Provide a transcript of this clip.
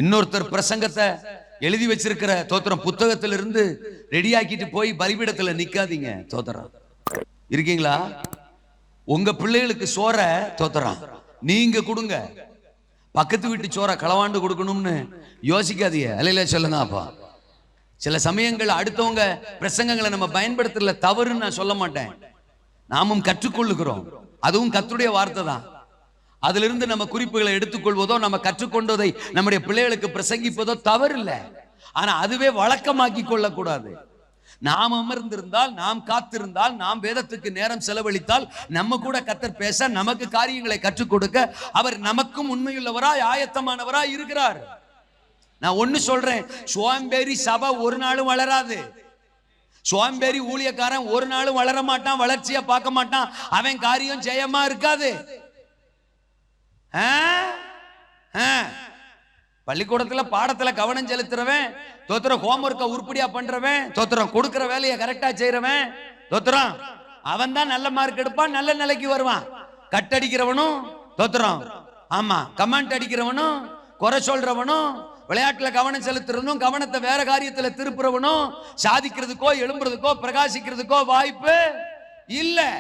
இன்னொருத்தர் பிரசங்கத்தை எழுதி வச்சிருக்கிற தோத்திரம் புத்தகத்திலிருந்து ரெடி ஆக்கிட்டு போய் பலிபீடத்துல நிக்காதீங்க. தோத்திரம் இருக்கீங்களா? உங்க பிள்ளைகளுக்கு சோற தோத்திரம் நீங்க கொடுங்க. பக்கத்து வீட்டு சோற களவாண்டு கொடுக்கணும்னு யோசிக்காதீங்க. அல்லையில சொல்லுங்க. அப்பா சில சமயங்கள் அடுத்தவங்க பிரசங்கங்களை நம்ம பயன்படுத்தல தவறுன்னு நான் சொல்ல மாட்டேன். நாமும் கற்றுக்கொள்ளுகிறோம். அதுவும் கர்த்தருடைய வார்த்தை தான். அதிலிருந்து நம்ம குறிப்புகளை எடுத்துக்கொள்வதோ நம்ம கற்றுக்கொண்டதை நம்முடைய பிள்ளைகளுக்கு பிரசங்கிப்பதோ தவறு இல்லை. ஆனா அதுவே வழக்கமாக்கி கொள்ளக்கூடாது. நாம் அமர்ந்திருந்தால், நாம் காத்திருந்தால், நாம் வேதத்துக்கு நேரம் செலவழித்தால் நம்ம கூட கர்த்தர் பேச, நமக்கு காரியங்களை கற்றுக் கொடுக்க அவர் நமக்கும் உண்மையுள்ளவராய் ஆயத்தமானவராய் இருக்கிறார். நான் ஒண்ணு சொல்றேன், சோம்பேறி சபை ஒரு நாளும் வளராது. சோம்பேறி ஊழியக்காரன் ஒரு நாளும் வளர மாட்டான், வளர்ச்சியா பார்க்க மாட்டான், அவன் காரியம் ஜெயமா இருக்காது. பள்ளிக்கூடத்துல பாடத்துல கவனம் செலுத்துறவன் தோத்திரம், ஹோம்வொர்க்க உருப்படியா பண்றவன் தோத்திரம், கொடுக்கிற வேலையை கரெக்டா செய்யறவன் தோத்திரம், அவன் தான் நல்ல மார்க் எடுப்பான், நல்ல நிலைக்கு வருவான். கட்டடிக்கிறவனும் தோத்திரம், ஆமா கமெண்ட் அடிக்கிறவனும், குறை சொல்றவனும், விளையாட்டுல கவனம் செலுத்துறவனும், கவனத்தை வேற காரியத்துல திருப்புறவனும் சாதிக்கிறதுக்கோ எழும்புறதுக்கோ பிரகாசிக்கிறதுக்கோ வாய்ப்பு இல்லை.